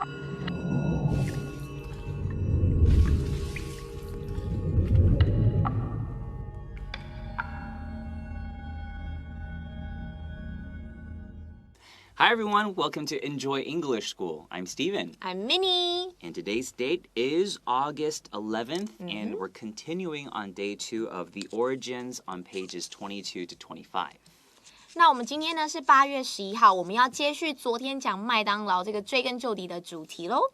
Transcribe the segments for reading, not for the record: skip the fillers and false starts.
Hi everyone, welcome to Enjoy English School. I'm Steven. I'm Minnie. And today's date is August 11th, and we're continuing on day 2 of the origins on pages 22 to 25. 那我们今天呢是8月11号，我们要接续昨天讲麦当劳这个追根究底的主题咯。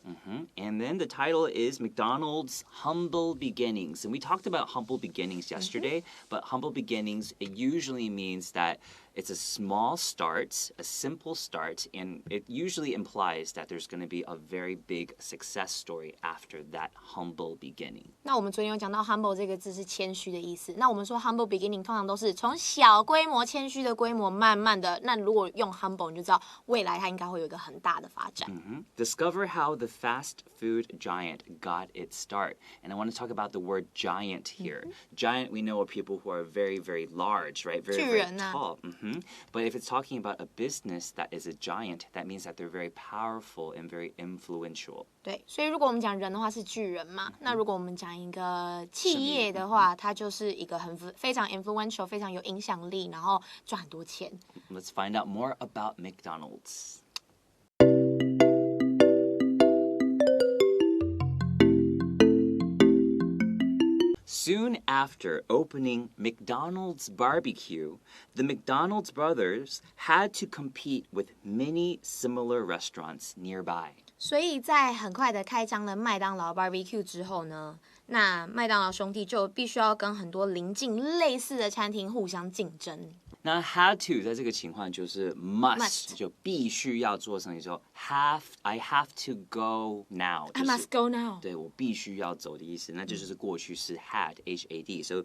And then the title is McDonald's Humble Beginnings. And we talked about humble beginnings yesterday, but humble beginnings, it usually means that it's a small start, a simple start, and it usually implies that there's going to be a very big success story after that humble beginning. 那我们昨天有讲到 humble 这个字是谦虚的意思。那我们说 humble beginning 通常都是从小规模谦虚的规模慢慢的，那如果用 humble 你就知道未来它应该会有一个很大的发展。Discover how the fast food giant got its start. And I want to talk about the word giant here. Giant, we know are people who are very, very large, right? Very, very tall. But if it's talking about a business that is a giant, that means that they're very powerful and very influential. 对，所以如果我们讲人的话是巨人嘛，那如果我们讲一个企业的话，它就是一个非常 influential， 非常有影响力，然后赚很多钱。Let's find out more about McDonald's. Soon after opening McDonald's barbecue, the McDonald's brothers had to compete with many similar restaurants nearby. 所以在很快的开张了麦当劳 barbecue 之后呢，那麦当劳兄弟就必须要跟很多邻近类似的餐厅互相竞争。那 had to 在这个情况就是 must 就必须要做什么，就 I have to go now. I must go now. 对，我必须要走的意思，那这就是过去式 had had. So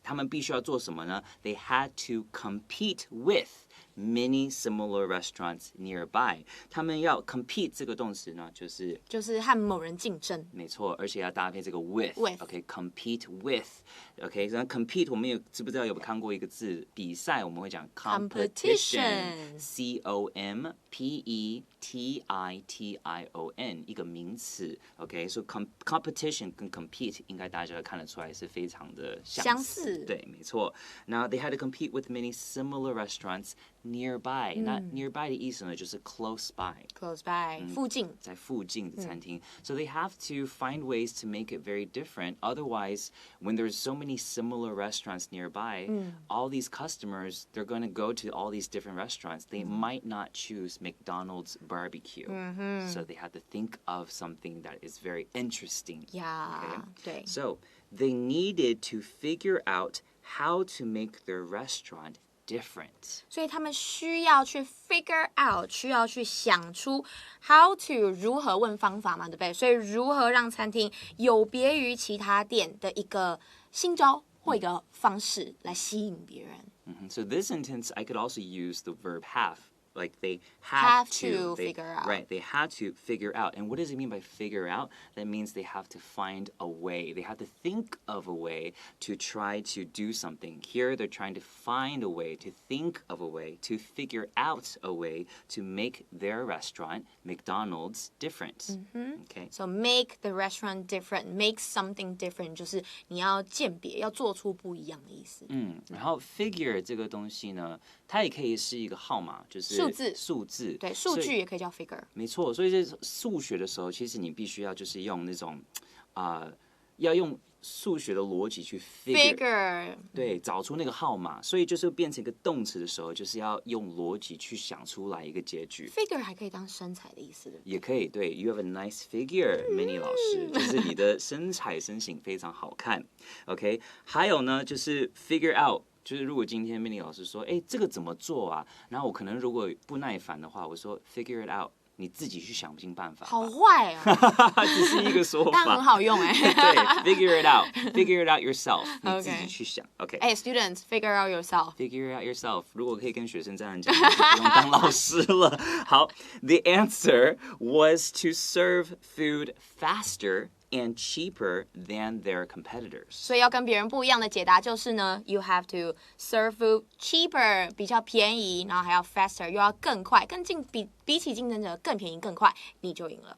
他们必须要做什么呢？ They had to compete with many similar restaurants nearby. 他们要 compete 这个动词呢，就是和某人竞争。没错，而且要搭配这个 with. Okay, compete with. Okay, 那 compete 我们也知不知道有没有看过一个字比赛？我们会讲 competition. C-O-M-P-E-T-I-T-I-O-N 一个名词。Okay, so competition 跟 compete 应该大家看得出来是非常的相似。对，没错。Now they had to compete with many similar restaurants nearby. 那 nearby 的意思呢，就是 close by. Close by，附近。在附近的餐厅。So they have to find ways to make it very different. Otherwise, when there's so many similar restaurants nearby, all these customers, they're going to go to all these different restaurants. They might not choose McDonald's barbecue. So they had to think of something that is very interesting. Yeah, 对。So they needed to figure out how to make their restaurant different. 所以他们需要去 figure out， 需要去想出 how to 如何问方法嘛，对不对？所以如何让餐厅有别于其他店的一个新招或一个方式来吸引别人。So this sentence, I could also use the verb have. Like they have to figure out. Right, they had to figure out. And what does it mean by figure out? That means they have to find a way. They have to think of a way to try to do something. Here, they're trying to find a way, to think of a way, to figure out a way to make their restaurant, McDonald's, different. Okay. So make the restaurant different, make something different 就是你要鉴别，要做出不一样的意思。然后 figure 这个东西呢，它也可以是一个号码，就是数字，对，数据也可以叫 figure。没错，所以在数学的时候，其实你必须要就是用那种要用数学的逻辑去 figure， 对，找出那个号码，所以就是变成一个动词的时候，就是要用逻辑去想出来一个结局。figure 还可以当身材的意思，也可以，对 ，You have a nice figure, Minnie 老师，就是你的身形非常好看。OK， 还有呢，就是 figure out。就是如果今天 Minnie 老师说，这个怎么做啊？然后我可能如果不耐烦的话，我说 figure it out， 你自己去想尽办法。好坏啊！只是一个说法，但很好用哎。对 ，figure it out yourself， 你自己去想。OK。students figure out yourself。Figure it out yourself。如果可以跟学生这样讲，就不用当老师了。好 ，The answer was to serve food faster and cheaper than their competitors. 所以要跟别人不一样的解答就是呢 ，you have to serve food cheaper 比较便宜，然后还要 faster 又要更快，比起竞争者更便宜更快，你就赢了。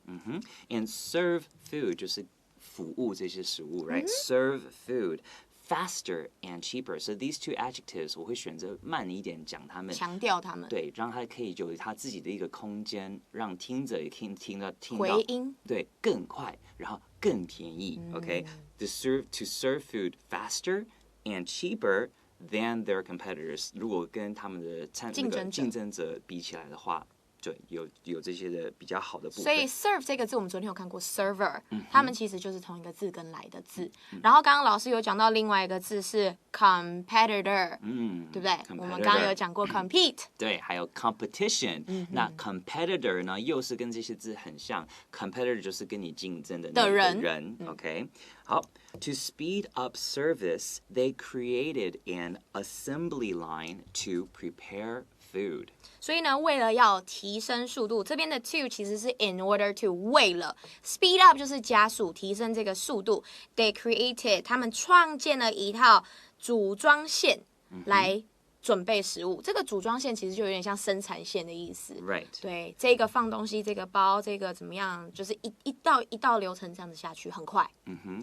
And serve food 就是服务这些食物 right? Serve food faster and cheaper. So these two adjectives 我会选择慢一点讲它们，强调他们。对，让它可以有它自己的一个空间，让听者也可以听到回音，对，更快，然后更便宜。OK, to serve food faster and cheaper than their competitors. 如果跟他们的竞争者比起来的话。对，有这些的比较好的部分。所以 serve 这个字我们昨天有看过 server，他们其实就是同一个字根来的字。然后刚刚老师有讲到另外一个字是 competitor，对不对？我们刚刚有讲过 compete，对，还有 competition。那 competitor 呢，又是跟这些字很像 ，competitor 就是跟你竞争的那个人。OK， 好 ，to speed up service, they created an assembly line to prepare food. 所以呢，为了要提升速度，这边的 to 其实是 in order to 为了 speed up 就是加速提升这个速度。They created 他们创建了一套组装线来准备食物。这个组装线其实就有点像生产线的意思。Right. 对，这个放东西，这个包，这个怎么样，就是一道流程这样子下去，很快。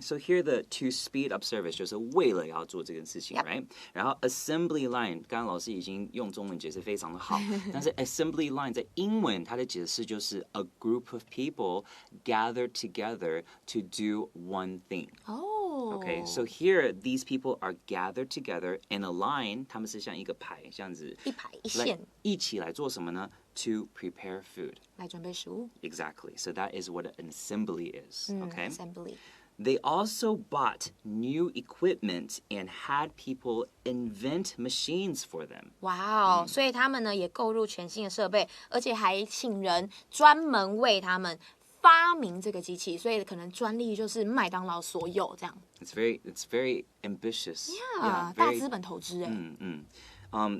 So here the to speed up service 就是为了要做这件事情 right? 然后 assembly line 刚刚老师已经用中文解释非常的好，但是 assembly line 在英文它的解释就是 a group of people gathered together to do one thing. Okay, so here these people are gathered together in a line. 他们是像一个排这样子，一排一线，一起来做什么呢？To prepare food. 来准备食物。Exactly. So that is what an assembly is. Okay. Assembly. They also bought new equipment and had people invent machines for them. 哇哦，所以他们呢也购入全新的设备，而且还请人专门为他们发明这个机器，所以可能专利就是麦当劳所有这样。It's very ambitious. Yeah, 大资本投资哎。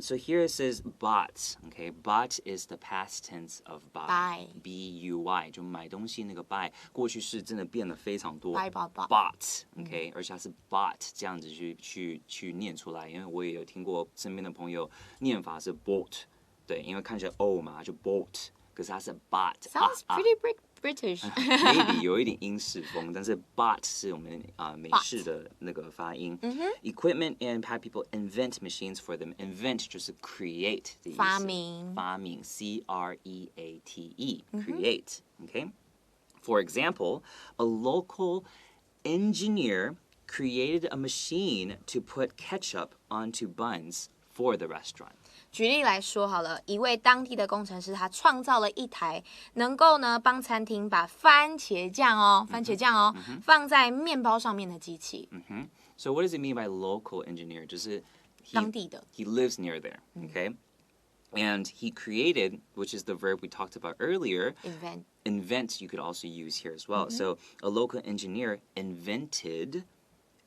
So here it says bought. Okay, bought is the past tense of buy. B-U-Y 就买东西那个 buy， 过去式真的变得非常多。Bought. Okay, 而且它是 bought 这样子去念出来，因为我也有听过身边的朋友念法是 bought， 对，因为看起来 o 嘛就 bought， 可是它是 bought。Sounds pretty British. Maybe 有一点英式风，但是 bought 是我们美式的那个发音。Equipment and had people invent machines for them. Invent 就是 create 的意思。发明 C-R-E-A-T-E. Create. Okay. For example, a local engineer created a machine to put ketchup onto buns for the restaurant. 举例来说好了，一位当地的工程师，他创造了一台能够呢帮餐厅把番茄酱放在面包上面的机器。So what does it mean by local engineer? 就是当地的。He lives near there, okay? And he created, which is the verb we talked about earlier. Invent you could also use here as well. So a local engineer invented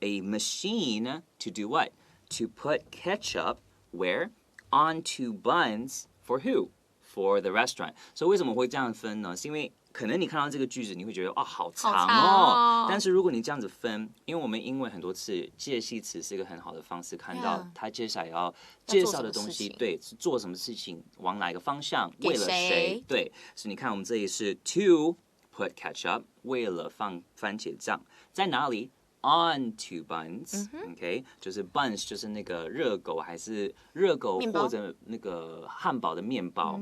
a machine to do what? To put ketchup where? Onto buns for who? For the restaurant. So 为什么会这样分呢？是因为可能你看到这个句子，你会觉得好长哦。但是如果你这样子分，因为我们英文很多次介系词是一个很好的方式，看到他接下来要介绍的东西，对，是做什么事情，往哪个方向，为了谁，对。所以你看我们这里是 to put ketchup， 为了放番茄酱，在哪里？Onto buns, OK， 就是 buns 就是那个热狗还是热狗或者那个汉堡的面包，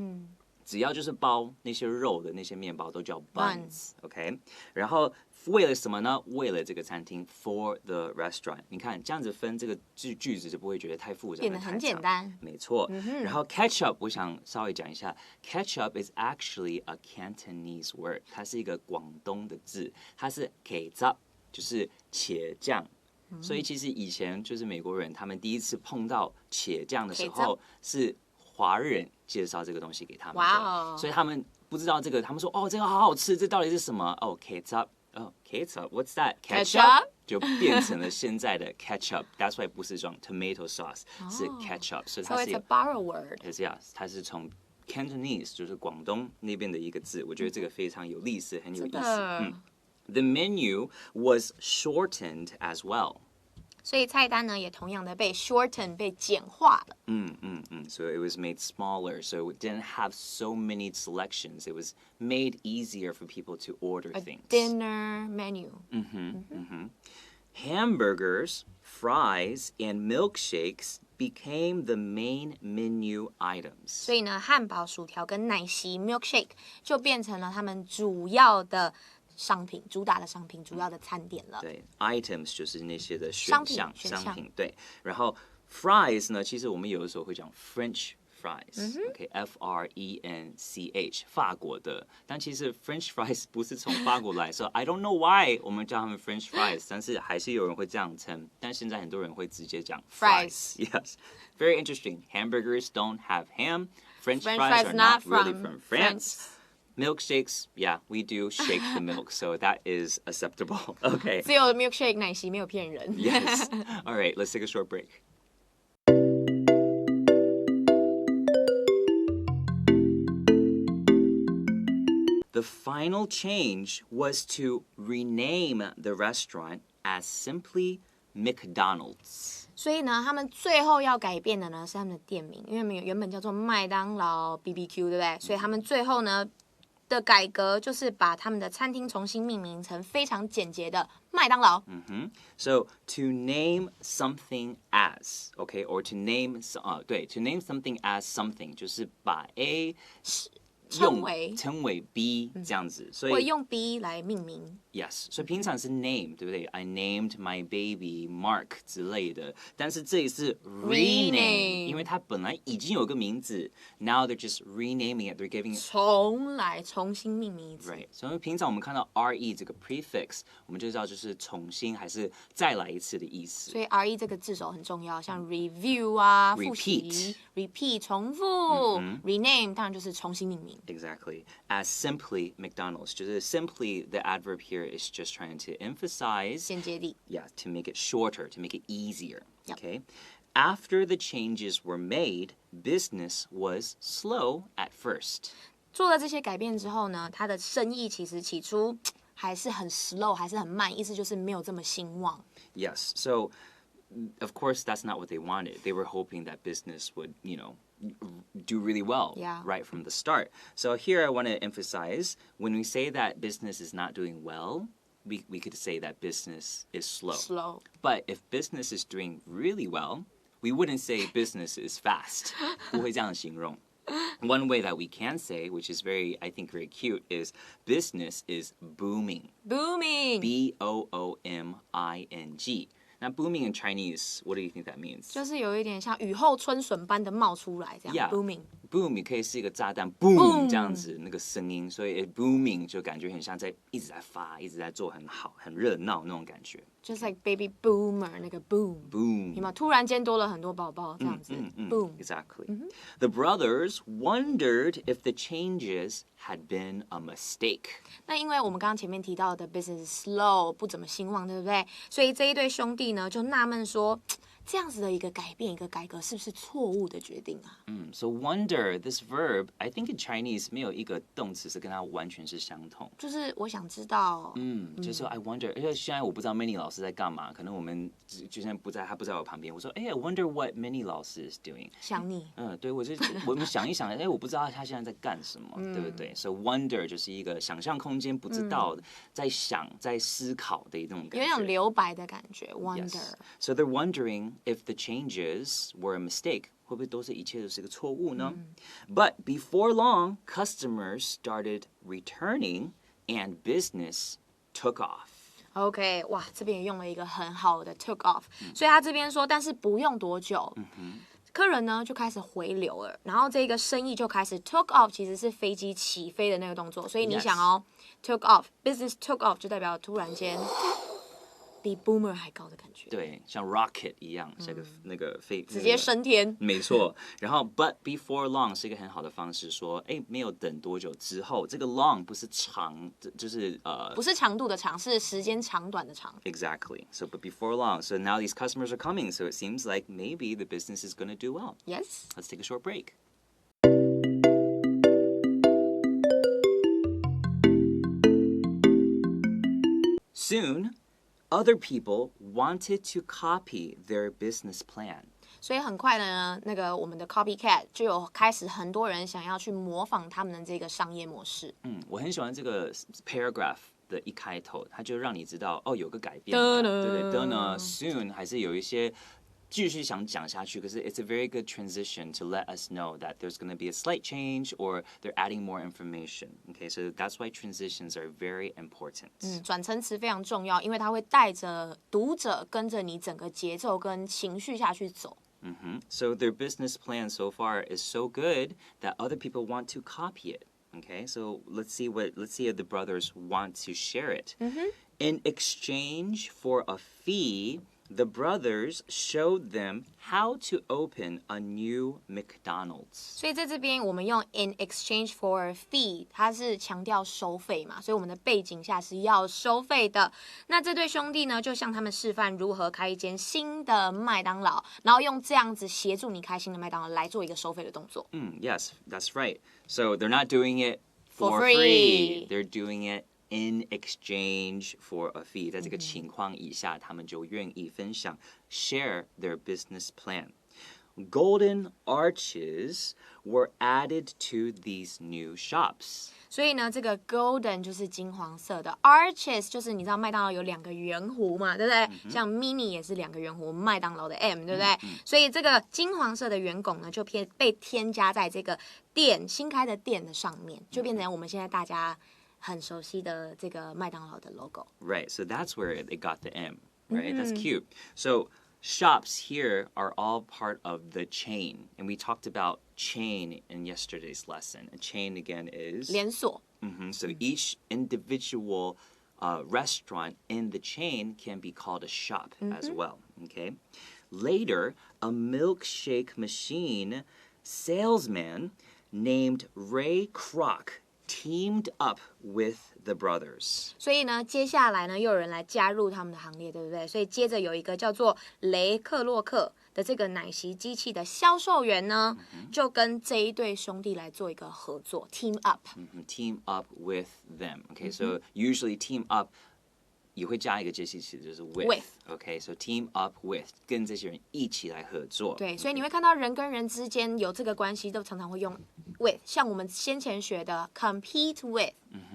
只要就是包那些肉的那些面包都叫 buns, OK。然后为了什么呢？为了这个餐厅 for the restaurant。你看这样子分这个句子就不会觉得太复杂，变得很简单。没错。然后 ketchup 我想稍微讲一下 ，ketchup is actually a Cantonese word， 它是一个广东的字，它是 ketchup。就是茄酱，所以其实以前就是美国人，他们第一次碰到茄酱的时候，是华人介绍这个东西给他们的，所以他们不知道这个，他们说这个好好吃，这到底是什么？ketchup， ketchup，what's that？ketchup 就变成了现在的 ketchup。That's why 不是这种 tomato sauce， 是 ketchup， 所以它是 a borrowed word。它是从 Cantonese， 就是广东那边的一个字，我觉得这个非常有历史，很有意思。The menu was shortened as well. 所以菜单呢也同样的被 shorten 被简化了。So it was made smaller, so it didn't have so many selections. It was made easier for people to order things. Dinner menu. Hamburgers, fries, and milkshakes became the main menu items. 所以呢，汉堡、薯条跟奶昔 milkshake 就变成了他们主要的商品，主打的商品，主要的餐点了。对 ，items 就是那些的商品商品。对，然后 fries 呢，其实我们有的时候会讲 French fries，OK，F-R-E-N-C-H， 法国的。但其实 French fries 不是从法国来，so I don't know why 我们叫他们 French fries， 但是还是有人会这样称。但现在很多人会直接讲 fries. Yes, very interesting. Hamburgers don't have ham. French fries are not really from France.Milkshakes, yeah, we do shake the milk, so that is acceptable. Okay. 只有 milkshake 奶昔没有骗人。Yes. All right, let's take a short break. The final change was to rename the restaurant as simply McDonald's. 所以呢，他们最后要改变的呢是他们的店名，因为原本叫做麦当劳 BBQ， 对不对？所以他们最后呢的改革就是把他们的餐厅重新命名成非常简洁的麦当劳。So to name something as, okay, or to name to name something as something 就是把 A 称为 B 这样子，所以我用 B 来命名。Yes， 所以平常是 name， 对不对 ？I named my baby Mark 之类的，但是这里是 rename， 因为它本来已经有个名字 ，now they're just renaming it，they're giving it 重新命名一次。Right， 所以平常我们看到 re 这个 prefix， 我们就知道就是重新还是再来一次的意思。所以 re 这个字首很重要，像 review 啊，复习 ，repeat 重复，rename 当然就是重新命名。Exactly. As simply McDonald's. 就是 simply the adverb here is just trying to emphasize 简洁地 Yeah, to make it shorter, to make it easier. Yep. Okay. After the changes were made, business was slow at first. 做了这些改变之后呢，他的生意其实起初还是很 slow， 还是很慢，意思就是没有这么兴旺。Yes. So, of course, that's not what they wanted. They were hoping that business would, do really well right from the start. So here I want to emphasize, when we say that business is not doing well, we could say that business is slow. But if business is doing really well, we wouldn't say business is fast. 不会这样形容。One way that we can say, which is I think very cute, is business is booming. Booming. B-O-O-M-I-N-G. Now, booming in Chinese, what do you think that means? 就是有一点像雨后春笋般的冒出来，这样 booming。Boom 也可以是一个炸弹 ，boom 这样子那个声音，所以 booming 就感觉很像一直在发，一直在做很好、很热闹那种感觉。Just like baby boomer 那个 boom， 有没有？突然间多了很多宝宝这样子，boom。Exactly. The brothers wondered if the changes had been a mistake. 那因为我们刚刚前面提到的 business slow 不怎么兴旺，对不对？所以这一对兄弟呢就纳闷说，这样子的一个改变、一个改革，是不是错误的决定啊？So wonder, this verb, I think in Chinese 没有一个动词是跟它完全是相同。就是我想知道，就是说 I wonder， 因为现在我不知道 Minnie 老师在干嘛，可能我们就现在他不在我旁边，我说I wonder what Minnie 老师 is doing。想你。对，我们想一想，我不知道他现在在干什么，对不对 ？So wonder 就是一个想象空间，不知道，在想、在思考的那种感觉，有一种留白的感觉 ，wonder。So they're wondering if the changes were a mistake. 会不会一切都是个错误呢？But before long, customers started returning and business took off. OK， 哇，这边也用了一个很好的 took off，所以他这边说，但是不用多久，客人呢就开始回流了，然后这个生意就开始 took off， 其实是飞机起飞的那个动作，所以你想哦 took off，business took off 就代表突然间。比 boomer 还高的感觉，对，像 rocket 一样，像那个飞，直接升天，没错。然后 but before long 是一个很好的方式，说，没有等多久之后，这个 long 不是长，就是不是长度的长，是时间长短的长。Exactly. So but before long, so now these customers are coming, so it seems like maybe the business is going to do well. Yes. Let's take a short break. Soon, other people wanted to copy their business plan. 所以很快的呢，那个我们的 copycat 就有开始很多人想要去模仿他们的这个商业模式。我很喜欢这个 paragraph 的一开头，它就让你知道有个改变了，对不对？呢 soon 还是有一些继续想讲下去，可是 it's a very good transition to let us know that there's going to be a slight change or they're adding more information. Okay, so that's why transitions are very important. 转承词非常重要，因为它会带着读者跟着你整个节奏跟情绪下去走。So their business plan so far is so good that other people want to copy it. Okay, so let's see if the brothers want to share it. In exchange for a fee, the brothers showed them how to open a new McDonald's. 所以在这边我们用 in exchange for a fee， 它是强调收费嘛，所以我们的背景下是要收费的。那这对兄弟呢，就向他们示范如何开一间新的麦当劳，然后用这样子协助你开新的麦当劳来做一个收费的动作。Yes, that's right. So they're not doing it for free. They're doing it in exchange for a fee. 在这个情况以下，他们就愿意分享 share their business plan. Golden arches were added to these new shops. 所以呢，这个 golden 就是金黄色的 arches 就是你知道麦当劳有2个圆弧嘛，对不对？像 Minnie 也是2个圆弧，麦当劳的 M， 对不对？所以这个金黄色的圆拱呢，就被添加在这个新开的店的上面，就变成我们现在大家很熟悉的这个麦当劳的 logo. Right, so that's where they got the M, right? That's cute. So shops here are all part of the chain, and we talked about chain in yesterday's lesson. A chain again is 连锁。So each individual restaurant in the chain can be called a shop as well. Okay. Later, a milkshake machine salesman named Ray Kroc teamed up with the brothers. 所以呢，接下来呢，又有人来加入他们的行列，对不对？所以接着有一个叫做雷克洛克的这个奶昔机器的销售员呢，就跟这一对兄弟来做一个合作 ，team up. Team up with them. Okay, so usually team up 也会加一个介系词，就是 with. Okay, so team up with 跟这些人一起来合作。对，所以你会看到人跟人之间有这个关系，都常常会用 with， 像我们先前学的 compete with，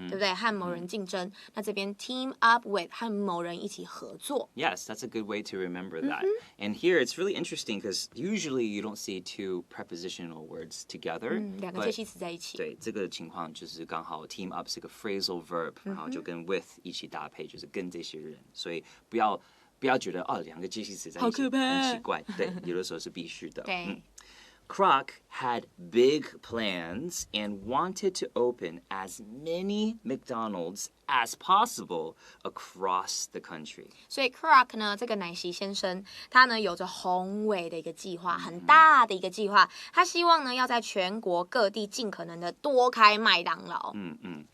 对不对？和某人竞争。那这边 team up with 和某人一起合作。Yes, that's a good way to remember that. And here it's really interesting because usually you don't see two prepositional words together. 2个介系词在一起。对，这个情况就是刚好 team up 是个 phrasal verb，然后就跟 with 一起搭配，就是跟这些人。所以不要觉得2个介系词在一起好可怕很奇怪。对，有的时候是必须的。对。Kroc had big plans and wanted to open as many McDonald's as possible across the country. 所以 Kroc 呢，这个奶昔先生，他呢有着宏伟的一个计划，很大的一个计划。他希望呢要在全国各地尽可能的多开麦当劳。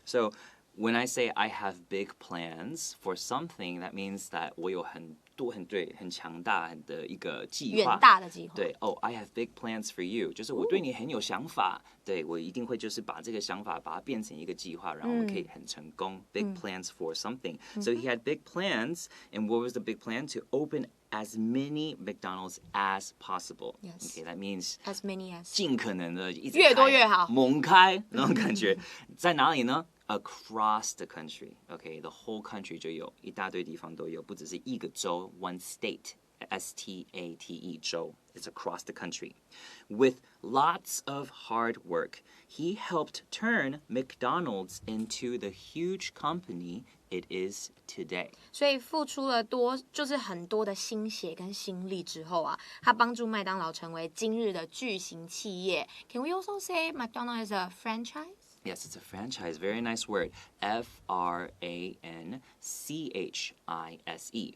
So when I say I have big plans for something, that means that 我有很强大的一个计划，远大的计划。对，I have big plans for you， 就是我对你很有想法，对我一定会就是把这个想法把它变成一个计划，然后我们可以很成功。Big plans for something. So he had big plans, and what was the big plan? To open as many McDonald's as possible. Yes. Okay, that means as many as 尽可能的一直越多越好，猛开那种感觉，在哪里呢？Across the country, okay, the whole country 就有一大堆地方都有，不只是一个州 ，one state, S-T-A-T-E 州 ，it's across the country. With lots of hard work, he helped turn McDonald's into the huge company it is today. 所以付出了就是很多的心血跟心力之后啊，他帮助麦当劳成为今日的巨型企业。Can we also say McDonald is a franchise? Yes, it's a franchise. Very nice word. F-R-A-N-C-H-I-S-E.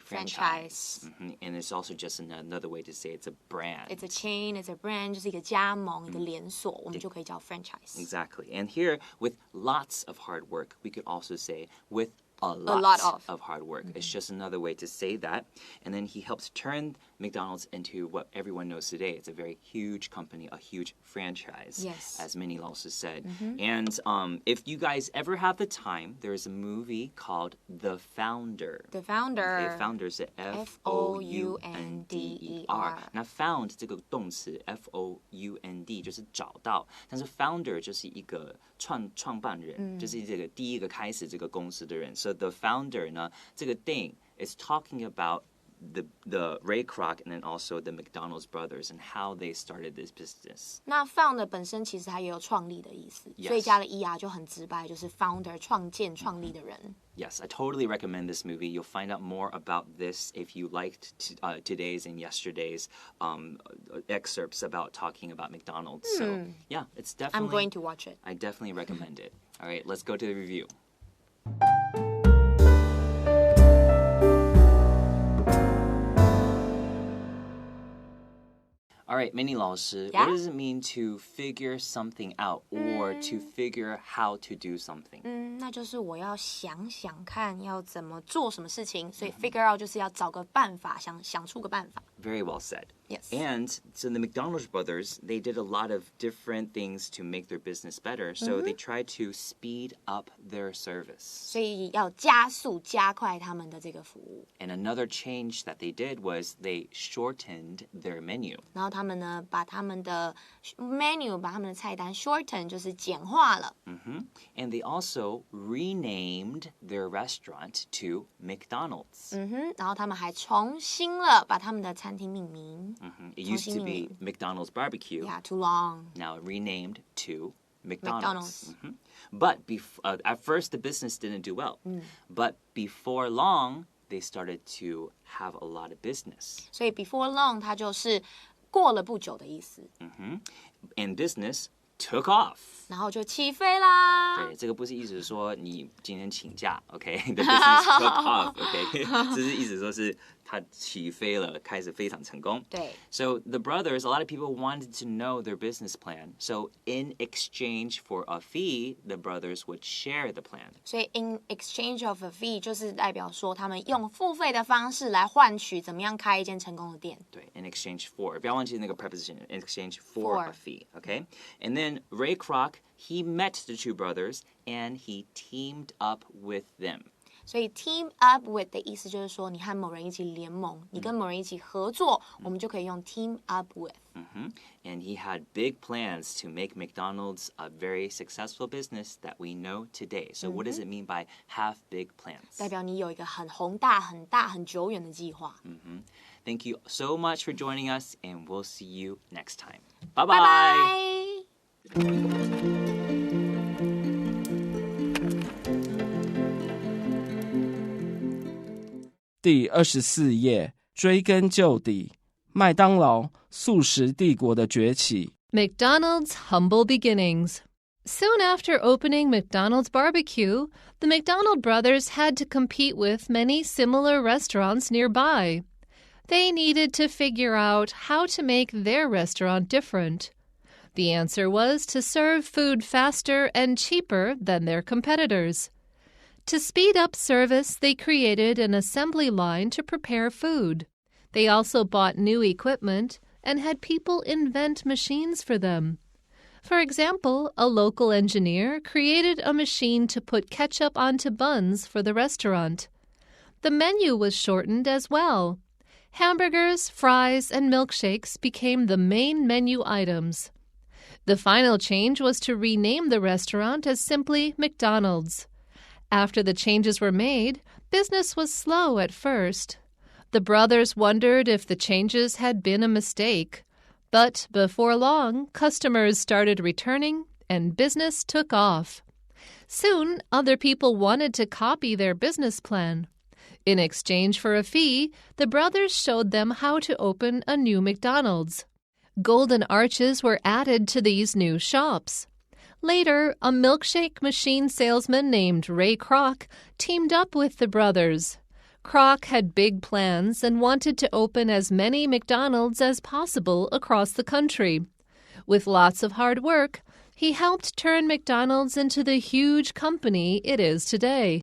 Franchise. And it's also just another way to say it's a brand. It's a chain, it's a brand, 就是一个加盟，一个连锁，我们就可以叫 franchise. Exactly. And here, with lots of hard work, we could also say with a lot of hard work. Mm-hmm. It's just another way to say that. And then he helped turn McDonald's into what everyone knows today. It's a very huge company, a huge franchise, yes. as Minnie also said. Mm-hmm. And if you guys ever have the time, there is a movie called The Founder. The Founder. Okay, Founder 是 F-O-U-N-D-E-R. 那 found 这个动词 F-O-U-N-D 就是找到，但是 founder 就是一个创办人，就是这个第一个开始这个公司的人。So the founder 呢，这个 thing is talking about the Ray Kroc and then also the McDonald's brothers and how they started this business. 那 found 本身其实它也有创立的意思， Yes. 所以加了 er 就很直白，就是 founder 创立的人。Yes, I totally recommend this movie. You'll find out more about this if you liked today's and yesterday's excerpts about talking about McDonald's. So, yeah, it's definitely... I'm going to watch it. I definitely recommend it. All right, let's go to the review. All right, Minnie 老师, Yeah? What does it mean to figure something out or to figure how to do something? 那就是我要想想看要怎么做什么事情，所以 figure out 就是要找个办法，想出个办法。Very well said. Yes. And so the McDonald's brothers, they did a lot of different things to make their business better. So they tried to speed up their service. 所以要加速加快他们的这个服务。 And another change that they did was they shortened their menu. 然后他们呢，把他们的 menu， 把他们的菜单 shorten， 就是简化了。And they also renamed their restaurant to McDonald's. 然后他们还重新了把他们的餐厅命名。It used to be McDonald's Barbecue. Yeah, too long. Now renamed to McDonald's. McDonald's. But at first, the business didn't do well. But before long, they started to have a lot of business. 所以 before long 它就是过了不久的意思。And business took off. 然后就起飞啦。对，这个不是意思说你今天请假 ，OK？ The business took off, OK？ 这是意思说是它起飞了，开始非常成功。对。So the brothers, a lot of people wanted to know their business plan. So in exchange for a fee, the brothers would share the plan. 所以 in exchange of a fee 就是代表说他们用付费的方式来换取怎么样开一间成功的店。对 in exchange for. 不要忘记那个 preposition. In exchange for a fee, OK? And then Ray Kroc, he met the two brothers and he teamed up with them. 所以 team up with 的意思就是说，你和某人一起联盟，你跟某人一起合作，我们就可以用 team up with。And he had big plans to make McDonald's a very successful business that we know today. So what does it mean by have big plans? 代表你有一个很宏大、很大、很久远的计划。Thank you so much for joining us, and we'll see you next time. 拜 Bye-bye. 拜。第24页，追根究底，麦当劳速食帝国的崛起。 McDonald's humble beginnings. Soon after opening McDonald's Barbecue, the McDonald brothers had to compete with many similar restaurants nearby. They needed to figure out how to make their restaurant different. The answer was to serve food faster and cheaper than their competitors. To speed up service, they created an assembly line to prepare food. They also bought new equipment and had people invent machines for them. For example, a local engineer created a machine to put ketchup onto buns for the restaurant. The menu was shortened as well. Hamburgers, fries, and milkshakes became the main menu items. The final change was to rename the restaurant as simply McDonald's. After the changes were made, business was slow at first. The brothers wondered if the changes had been a mistake. But before long, customers started returning and business took off. Soon, other people wanted to copy their business plan. In exchange for a fee, the brothers showed them how to open a new McDonald's. Golden arches were added to these new shops. Later, a milkshake machine salesman named Ray Kroc teamed up with the brothers. Kroc had big plans and wanted to open as many McDonald's as possible across the country. With lots of hard work, he helped turn McDonald's into the huge company it is today.